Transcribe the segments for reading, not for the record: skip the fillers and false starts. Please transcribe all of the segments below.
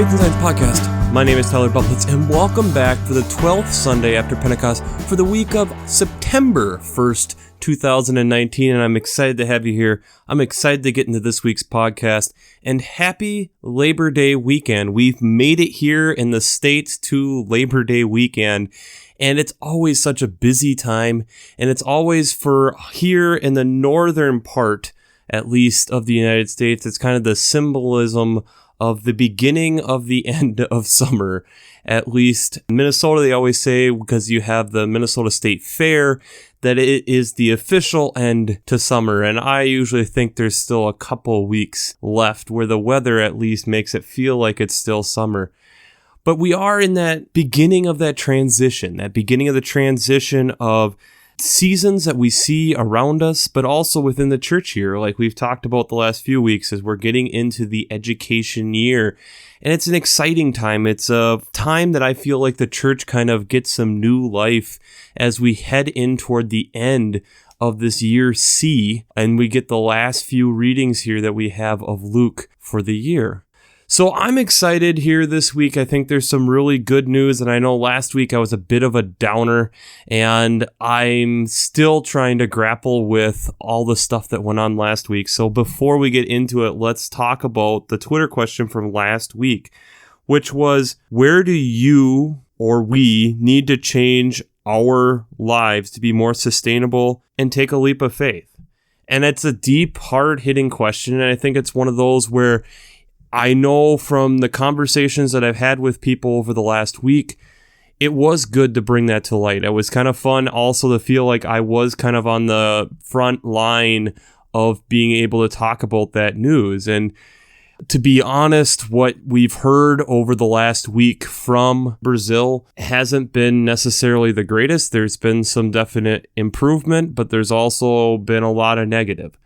Faith and Science Podcast. My name is Tyler Bublitz, and welcome back for the 12th Sunday after Pentecost for the week of September 1st, 2019, and I'm excited to have you here. I'm excited to get into this week's podcast, and happy Labor Day weekend. We've made it here in the States to Labor Day weekend, and it's always such a busy time, and it's always for here in the northern part, at least, of the United States. It's kind of the symbolism of the beginning of the end of summer. At least in Minnesota, they always say, because you have the Minnesota State Fair, that it is the official end to summer. And I usually think there's still a couple weeks left where the weather at least makes it feel like it's still summer. But we are in that beginning of that transition of seasons that we see around us, but also within the church year, like we've talked about the last few weeks, as we're getting into the education year. And it's an exciting time. It's a time that I feel like the church kind of gets some new life as we head in toward the end of this year C, and we get the last few readings here that we have of Luke for the year. So I'm excited here this week. I think there's some really good news, and I know last week I was a bit of a downer, and I'm still trying to grapple with all the stuff that went on last week. So before we get into it, let's talk about the Twitter question from last week, which was, where do you or we need to change our lives to be more sustainable and take a leap of faith? And it's a deep, hard-hitting question, and I think it's one of those where I know from the conversations that I've had with people over the last week, it was good to bring that to light. It was kind of fun also to feel like I was kind of on the front line of being able to talk about that news. And to be honest, what we've heard over the last week from Brazil hasn't been necessarily the greatest. There's been some definite improvement, but there's also been a lot of negative.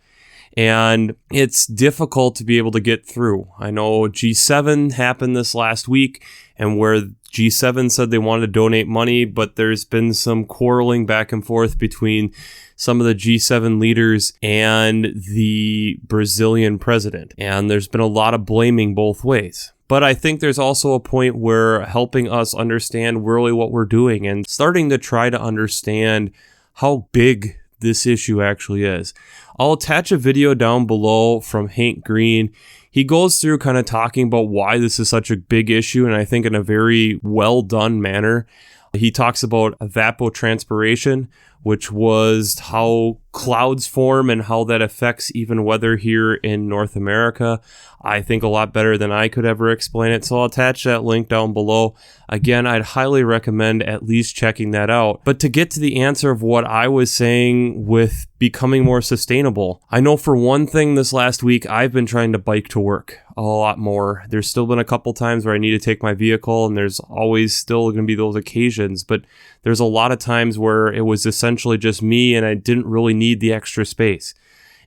And it's difficult to be able to get through. I know G7 happened this last week, and where G7 said they wanted to donate money, but there's been some quarreling back and forth between some of the G7 leaders and the Brazilian president. And there's been a lot of blaming both ways. But I think there's also a point where helping us understand really what we're doing and starting to try to understand how big this issue actually is. I'll attach a video down below from Hank Green. He goes through kind of talking about why this is such a big issue, and I think in a very well done manner. He talks about evapotranspiration, which was how clouds form and how that affects even weather here in North America. I think a lot better than I could ever explain it, so I'll attach that link down below. Again, I'd highly recommend at least checking that out. But to get to the answer of what I was saying with becoming more sustainable, I know for one thing this last week, I've been trying to bike to work a lot more. There's still been a couple times where I need to take my vehicle, and there's always still going to be those occasions, but there's a lot of times where it was essentially just me and I didn't really need the extra space.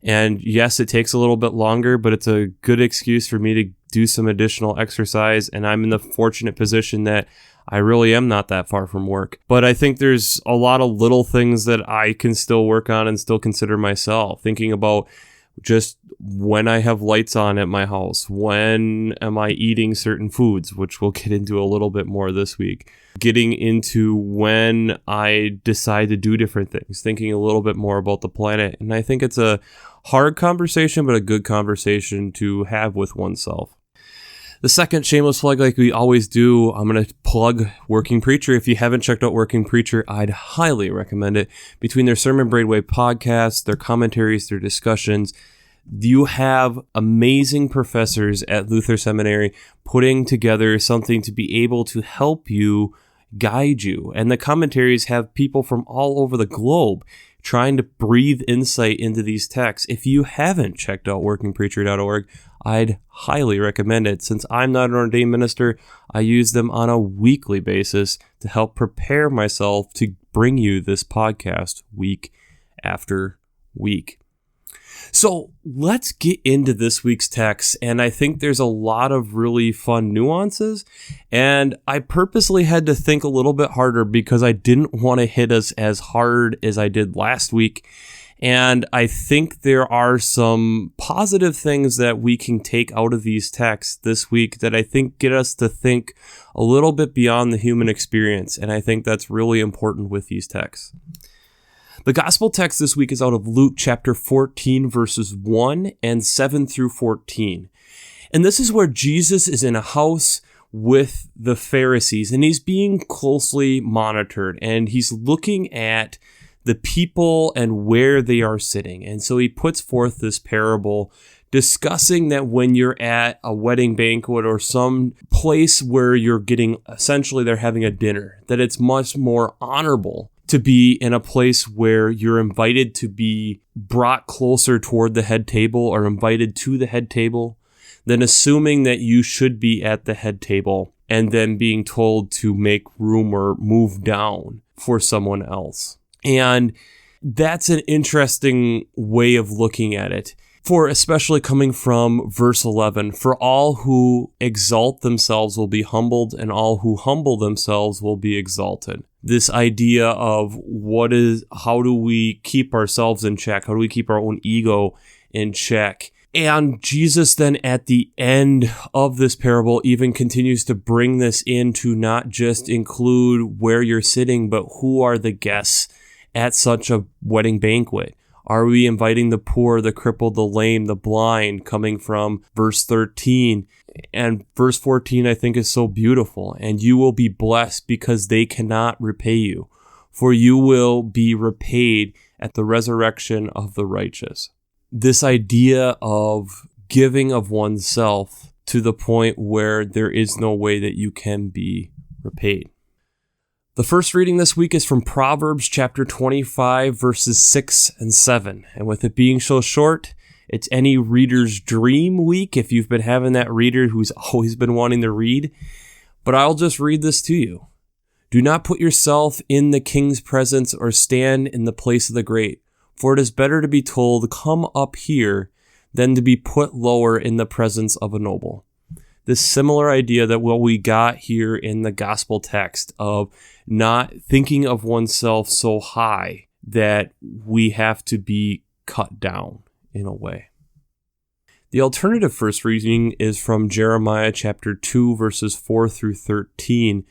And yes, it takes a little bit longer, but it's a good excuse for me to do some additional exercise. And I'm in the fortunate position that I really am not that far from work. But I think there's a lot of little things that I can still work on and still consider myself. Thinking about just when I have lights on at my house, when am I eating certain foods, which we'll get into a little bit more this week. Getting into when I decide to do different things, thinking a little bit more about the planet. And I think it's a hard conversation, but a good conversation to have with oneself. The second shameless plug, like we always do, I'm going to plug Working Preacher. If you haven't checked out Working Preacher, I'd highly recommend it. Between their Sermon Braidway podcasts, their commentaries, their discussions, you have amazing professors at Luther Seminary putting together something to be able to help you, guide you. And the commentaries have people from all over the globe trying to breathe insight into these texts. If you haven't checked out workingpreacher.org, I'd highly recommend it. Since I'm not an ordained minister, I use them on a weekly basis to help prepare myself to bring you this podcast week after week. So let's get into this week's text, and I think there's a lot of really fun nuances, and I purposely had to think a little bit harder because I didn't want to hit us as hard as I did last week, And I think there are some positive things that we can take out of these texts this week that I think get us to think a little bit beyond the human experience. And I think that's really important with these texts. The gospel text this week is out of Luke chapter 14, verses 1 and 7 through 14. And this is where Jesus is in a house with the Pharisees, and he's being closely monitored, and he's looking at the people and where they are sitting. And so he puts forth this parable discussing that when you're at a wedding banquet or some place where you're getting, essentially they're having a dinner, that it's much more honorable to be in a place where you're invited to be brought closer toward the head table or invited to the head table than assuming that you should be at the head table and then being told to make room or move down for someone else. And that's an interesting way of looking at it. For especially coming from verse 11, for all who exalt themselves will be humbled, and all who humble themselves will be exalted. This idea of how do we keep ourselves in check? How do we keep our own ego in check? And Jesus then at the end of this parable even continues to bring this in to not just include where you're sitting, but who are the guests at such a wedding banquet. Are we inviting the poor, the crippled, the lame, the blind, coming from verse 13? And verse 14, I think, is so beautiful. And you will be blessed because they cannot repay you, for you will be repaid at the resurrection of the righteous. This idea of giving of oneself to the point where there is no way that you can be repaid. The first reading this week is from Proverbs chapter 25, verses 6 and 7. And with it being so short, it's any reader's dream week if you've been having that reader who's always been wanting to read. But I'll just read this to you. Do not put yourself in the king's presence or stand in the place of the great, for it is better to be told, come up here, than to be put lower in the presence of a noble. This similar idea that what we got here in the gospel text of not thinking of oneself so high that we have to be cut down in a way. The alternative first reading is from Jeremiah chapter 2, verses 4 through 13.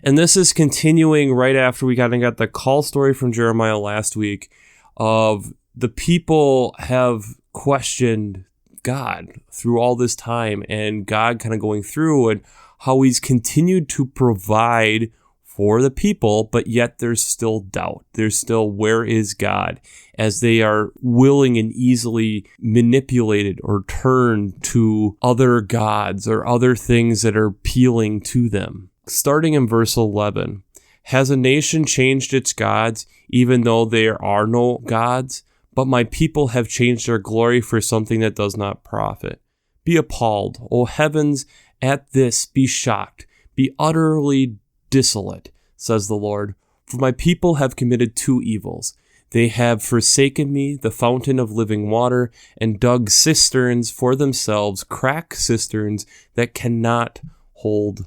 And this is continuing right after we got the call story from Jeremiah last week of the people have questioned God through all this time, and God kind of going through and how he's continued to provide for the people, but yet there's still doubt. There's still, where is God? As they are willing and easily manipulated or turned to other gods or other things that are appealing to them. Starting in verse 11, has a nation changed its gods, even though there are no gods? But my people have changed their glory for something that does not profit. Be appalled, O heavens, at this, be shocked, be utterly desolate, says the Lord. For my people have committed two evils. They have forsaken me, the fountain of living water, and dug cisterns for themselves, cracked cisterns that cannot hold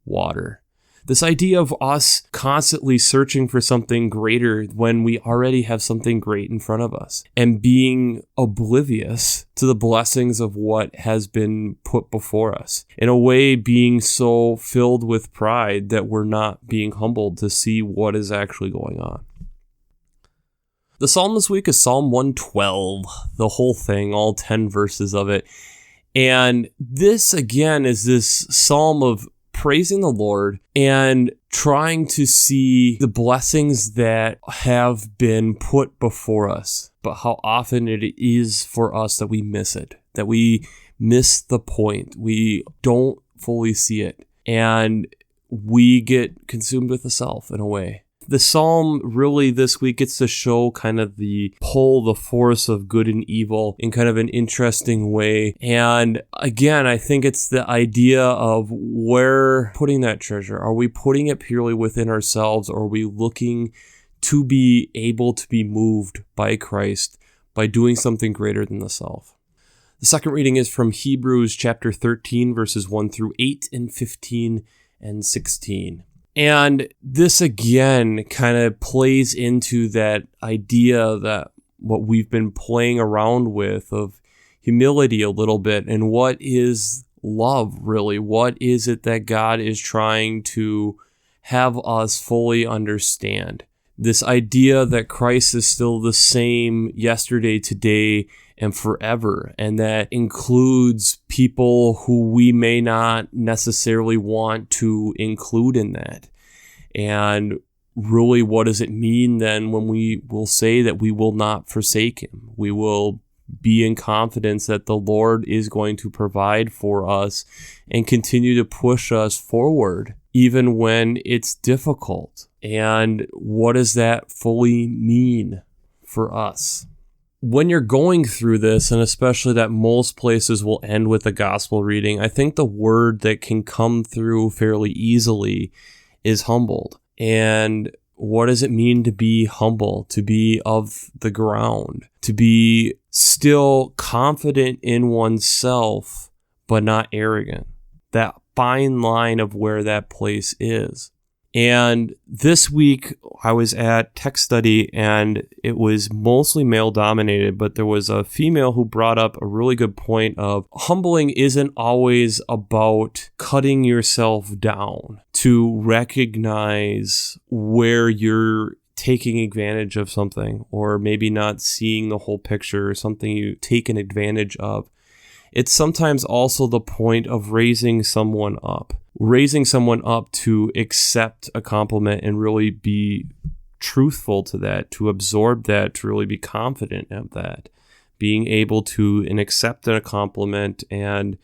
water. This idea of us constantly searching for something greater when we already have something great in front of us, and being oblivious to the blessings of what has been put before us. In a way, being so filled with pride that we're not being humbled to see what is actually going on. The psalm this week is Psalm 112, the whole thing, all 10 verses of it. And this, again, is this psalm of praising the Lord and trying to see the blessings that have been put before us, but how often it is for us that we miss it, that we miss the point. We don't fully see it, and we get consumed with the self in a way. The psalm really this week gets to show kind of the pull, the force of good and evil in kind of an interesting way. And again, I think it's the idea of where putting that treasure. Are we putting it purely within ourselves, or are we looking to be able to be moved by Christ by doing something greater than the self? The second reading is from Hebrews chapter 13, verses 1 through 8 and 15 and 16. And this again kind of plays into that idea that what we've been playing around with of humility a little bit, and what is love really? What is it that God is trying to have us fully understand? This idea that Christ is still the same yesterday, today, and forever, and that includes people who we may not necessarily want to include in that. And really, what does it mean then when we will say that we will not forsake him? We will be in confidence that the Lord is going to provide for us and continue to push us forward, even when it's difficult. And what does that fully mean for us? When you're going through this, and especially that most places will end with a gospel reading, I think the word that can come through fairly easily is humbled. And what does it mean to be humble, to be of the ground, to be still confident in oneself, but not arrogant? That fine line of where that place is. And this week I was at tech study, and it was mostly male dominated, but there was a female who brought up a really good point of humbling isn't always about cutting yourself down to recognize where you're taking advantage of something, or maybe not seeing the whole picture, or something you taken advantage of. It's sometimes also the point of raising someone up to accept a compliment and really be truthful to that, to absorb that, to really be confident of that, being able to accept a compliment and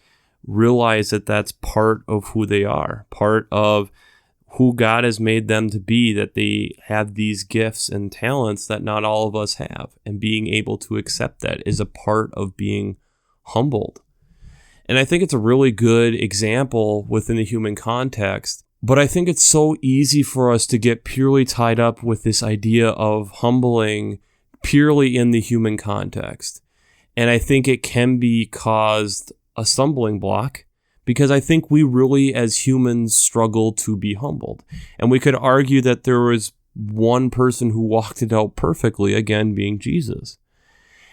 realize that that's part of who they are, part of who God has made them to be, that they have these gifts and talents that not all of us have, and being able to accept that is a part of being humbled. And I think it's a really good example within the human context, but I think it's so easy for us to get purely tied up with this idea of humbling purely in the human context. And I think it can be caused a stumbling block, because I think we really as humans struggle to be humbled. And we could argue that there was one person who walked it out perfectly, again being Jesus.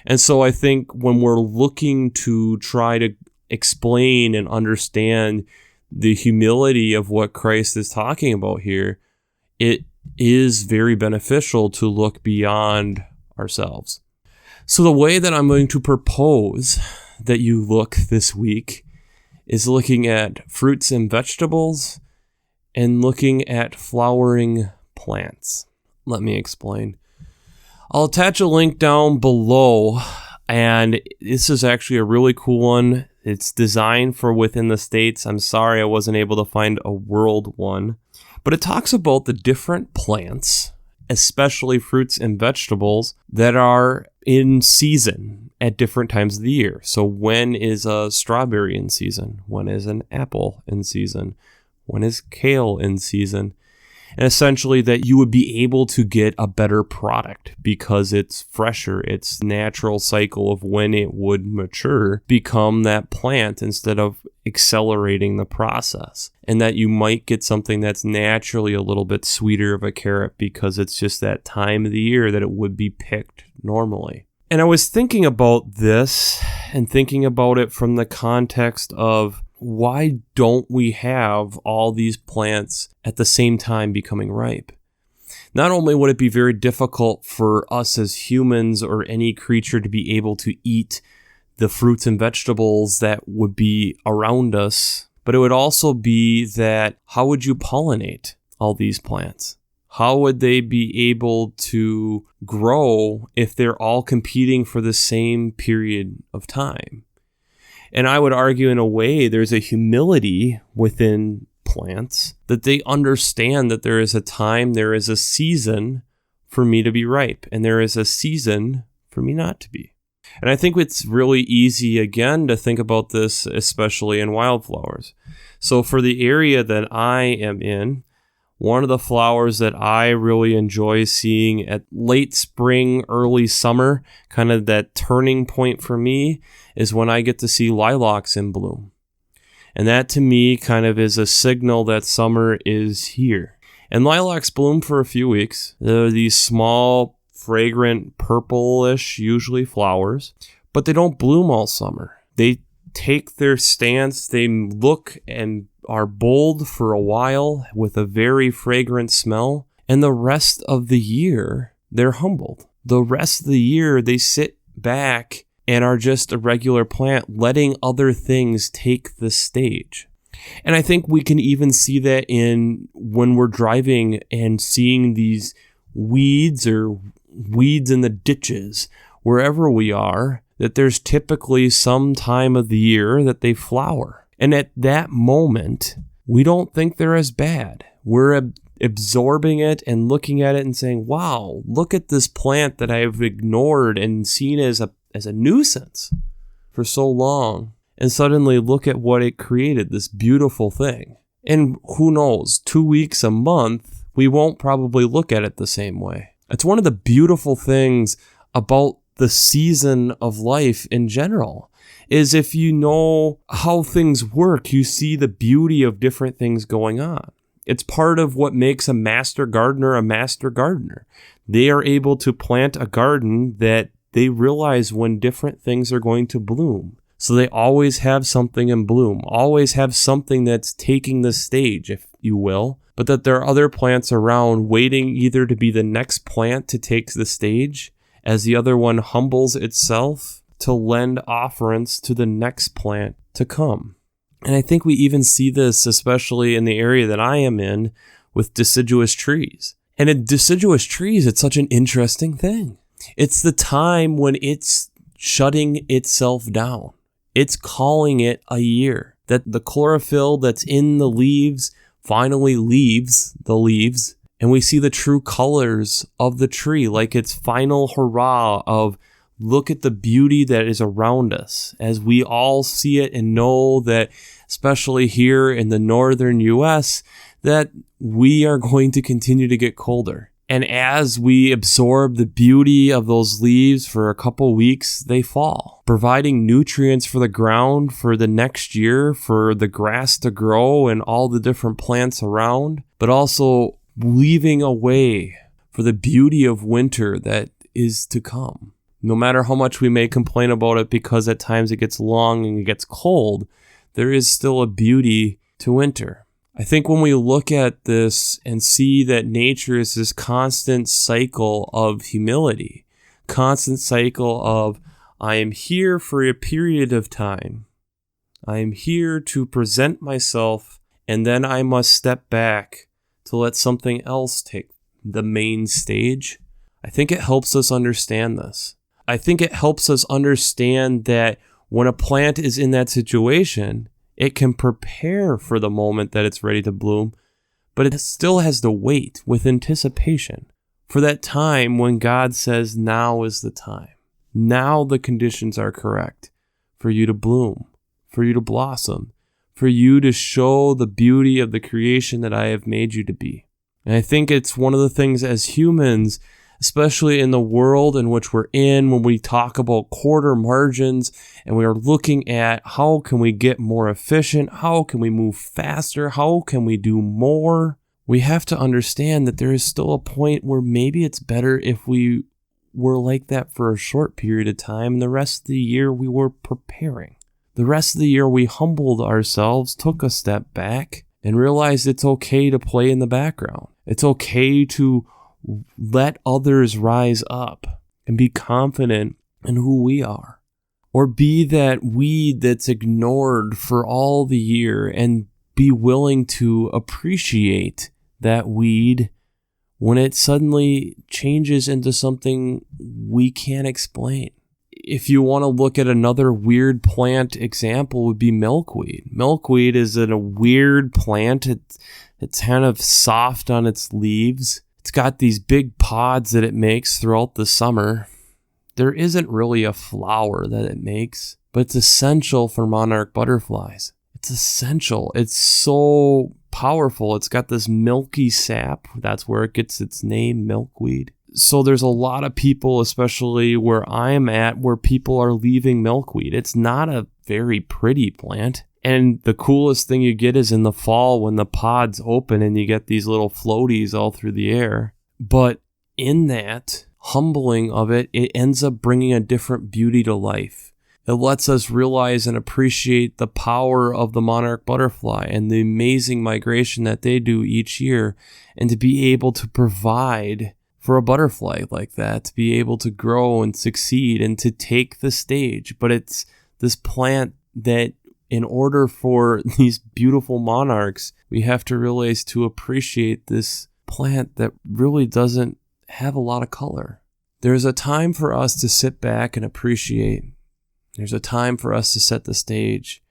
And so I think when we're looking to try to explain and understand the humility of what Christ is talking about here, it is very beneficial to look beyond ourselves. So the way that I'm going to propose that you look this week is looking at fruits and vegetables and looking at flowering plants. Let me explain. I'll attach a link down below, and this is actually a really cool one. It's designed for within the States. I'm sorry I wasn't able to find a world one. But it talks about the different plants, especially fruits and vegetables, that are in season at different times of the year. So when is a strawberry in season? When is an apple in season? When is kale in season? And essentially that you would be able to get a better product because it's fresher. Its natural cycle of when it would mature become that plant instead of accelerating the process. And that you might get something that's naturally a little bit sweeter of a carrot because it's just that time of the year that it would be picked normally. And I was thinking about this and thinking about it from the context of, why don't we have all these plants at the same time becoming ripe? Not only would it be very difficult for us as humans or any creature to be able to eat the fruits and vegetables that would be around us, but it would also be that how would you pollinate all these plants? How would they be able to grow if they're all competing for the same period of time? And I would argue in a way there's a humility within plants that they understand that there is a time, there is a season for me to be ripe, and there is a season for me not to be. And I think it's really easy, again, to think about this, especially in wildflowers. So for the area that I am in, one of the flowers that I really enjoy seeing at late spring, early summer, kind of that turning point for me, is when I get to see lilacs in bloom. And that to me kind of is a signal that summer is here. And lilacs bloom for a few weeks. They're these small fragrant purplish, usually flowers, but they don't bloom all summer. They take their stance, they look and are bold for a while with a very fragrant smell, and the rest of the year, they're humbled. The rest of the year, they sit back and are just a regular plant, letting other things take the stage. And I think we can even see that in when we're driving and seeing these weeds or weeds in the ditches, wherever we are, that there's typically some time of the year that they flower. And at that moment, we don't think they're as bad. We're absorbing it and looking at it and saying, wow, look at this plant that I've ignored and seen as a nuisance for so long. And suddenly look at what it created, this beautiful thing. And who knows, 2 weeks, a month, we won't probably look at it the same way. It's one of the beautiful things about the season of life in general, is if you know how things work, you see the beauty of different things going on. It's part of what makes a master gardener. They are able to plant a garden that they realize when different things are going to bloom. So they always have something in bloom, always have something that's taking the stage, if you will, but that there are other plants around waiting either to be the next plant to take the stage as the other one humbles itself to lend offerance to the next plant to come. And I think we even see this, especially in the area that I am in, with deciduous trees. And in deciduous trees, it's such an interesting thing. It's the time when it's shutting itself down. It's calling it a year. That the chlorophyll that's in the leaves finally leaves the leaves, and we see the true colors of the tree, like its final hurrah of look at the beauty that is around us, as we all see it and know that, especially here in the northern U.S., that we are going to continue to get colder. And as we absorb the beauty of those leaves for a couple weeks, they fall, providing nutrients for the ground for the next year, for the grass to grow and all the different plants around, but also leaving a way for the beauty of winter that is to come. No matter how much we may complain about it because at times it gets long and it gets cold, there is still a beauty to winter. I think when we look at this and see that nature is this constant cycle of humility, constant cycle of, I am here for a period of time. I am here to present myself, and then I must step back to let something else take the main stage. I think it helps us understand this. I think it helps us understand that when a plant is in that situation, it can prepare for the moment that it's ready to bloom, but it still has to wait with anticipation for that time when God says, now is the time. Now the conditions are correct for you to bloom, for you to blossom, for you to show the beauty of the creation that I have made you to be. And I think it's one of the things as humans, especially in the world in which we're in, when we talk about quarter margins and we are looking at how can we get more efficient, how can we move faster, how can we do more, we have to understand that there is still a point where maybe it's better if we were like that for a short period of time and the rest of the year we were preparing. The rest of the year we humbled ourselves, took a step back, and realized it's okay to play in the background. It's okay to let others rise up and be confident in who we are, or be that weed that's ignored for all the year and be willing to appreciate that weed when it suddenly changes into something we can't explain. If you want to look at another weird plant example, would be milkweed. Milkweed is a weird plant. It's kind of soft on its leaves. It's got these big pods that it makes throughout the summer. There isn't really a flower that it makes, but it's essential for monarch butterflies. It's essential. It's so powerful. It's got this milky sap. That's where it gets its name, milkweed. So there's a lot of people, especially where I'm at, where people are leaving milkweed. It's not a very pretty plant. And the coolest thing you get is in the fall when the pods open and you get these little floaties all through the air. But in that, humbling of it, it ends up bringing a different beauty to life. It lets us realize and appreciate the power of the monarch butterfly and the amazing migration that they do each year, and to be able to provide for a butterfly like that, to be able to grow and succeed and to take the stage. But it's this plant that, in order for these beautiful monarchs, we have to realize to appreciate this plant that really doesn't have a lot of color. There's a time for us to sit back and appreciate. There's a time for us to set the stage.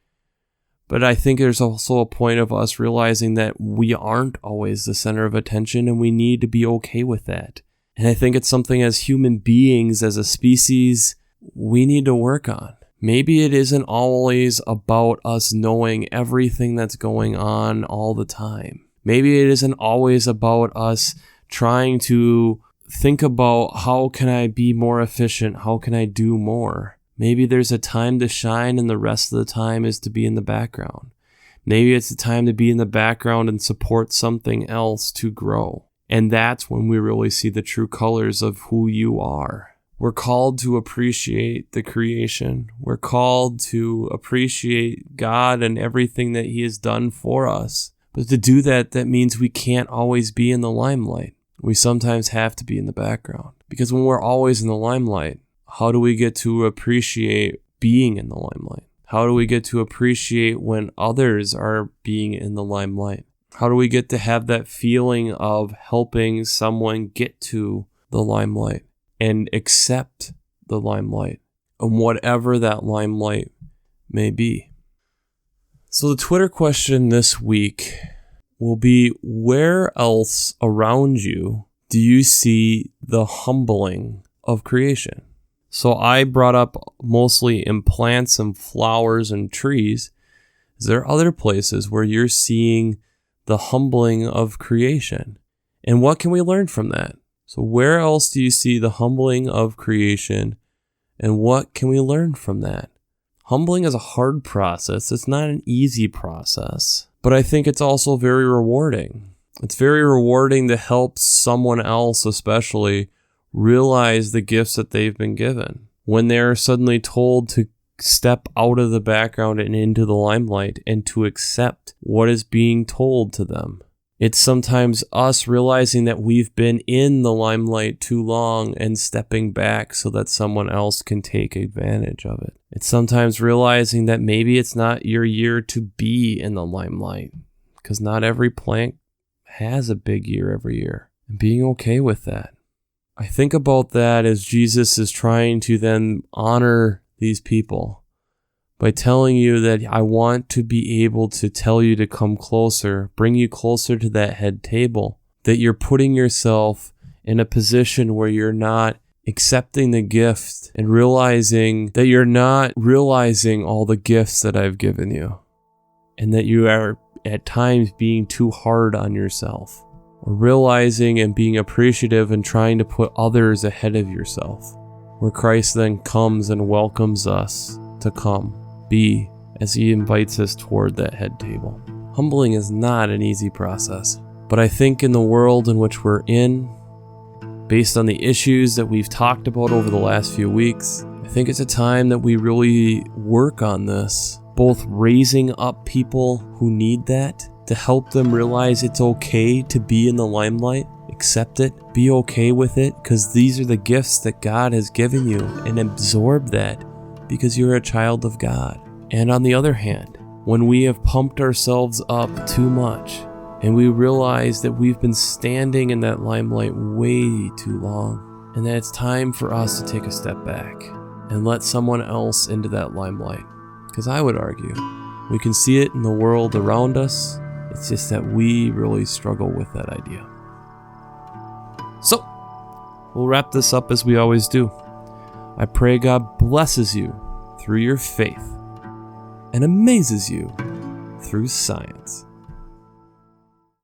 But I think there's also a point of us realizing that we aren't always the center of attention, and we need to be okay with that. And I think it's something as human beings, as a species, we need to work on. Maybe it isn't always about us knowing everything that's going on all the time. Maybe it isn't always about us trying to think about how can I be more efficient? How can I do more? Maybe there's a time to shine and the rest of the time is to be in the background. Maybe it's a time to be in the background and support something else to grow. And that's when we really see the true colors of who you are. We're called to appreciate the creation. We're called to appreciate God and everything that He has done for us. But to do that, that means we can't always be in the limelight. We sometimes have to be in the background. Because when we're always in the limelight, how do we get to appreciate being in the limelight? How do we get to appreciate when others are being in the limelight? How do we get to have that feeling of helping someone get to the limelight and accept the limelight, and whatever that limelight may be? So the Twitter question this week will be, where else around you do you see the humbling of creation? So I brought up mostly in plants and flowers and trees. Is there other places where you're seeing the humbling of creation? And what can we learn from that? So where else do you see the humbling of creation, and what can we learn from that? Humbling is a hard process. It's not an easy process, but I think it's also very rewarding. It's very rewarding to help someone else, especially, realize the gifts that they've been given. When they're suddenly told to step out of the background and into the limelight and to accept what is being told to them. It's sometimes us realizing that we've been in the limelight too long and stepping back so that someone else can take advantage of it. It's sometimes realizing that maybe it's not your year to be in the limelight, because not every plant has a big year every year, and being okay with that. I think about that as Jesus is trying to then honor these people by telling you that I want to be able to tell you to come closer, bring you closer to that head table, that you're putting yourself in a position where you're not accepting the gift and realizing that you're not realizing all the gifts that I've given you, and that you are at times being too hard on yourself, or realizing and being appreciative and trying to put others ahead of yourself, where Christ then comes and welcomes us to come be as He invites us toward that head table. Humbling is not an easy process, but I think in the world in which we're in, based on the issues that we've talked about over the last few weeks, I think it's a time that we really work on this, both raising up people who need that, to help them realize it's okay to be in the limelight, accept it, be okay with it, because these are the gifts that God has given you, and absorb that because you're a child of God. And on the other hand, when we have pumped ourselves up too much and we realize that we've been standing in that limelight way too long, and that it's time for us to take a step back and let someone else into that limelight. Because I would argue we can see it in the world around us. It's just that we really struggle with that idea. So, we'll wrap this up as we always do. I pray God blesses you through your faith and amazes you through science.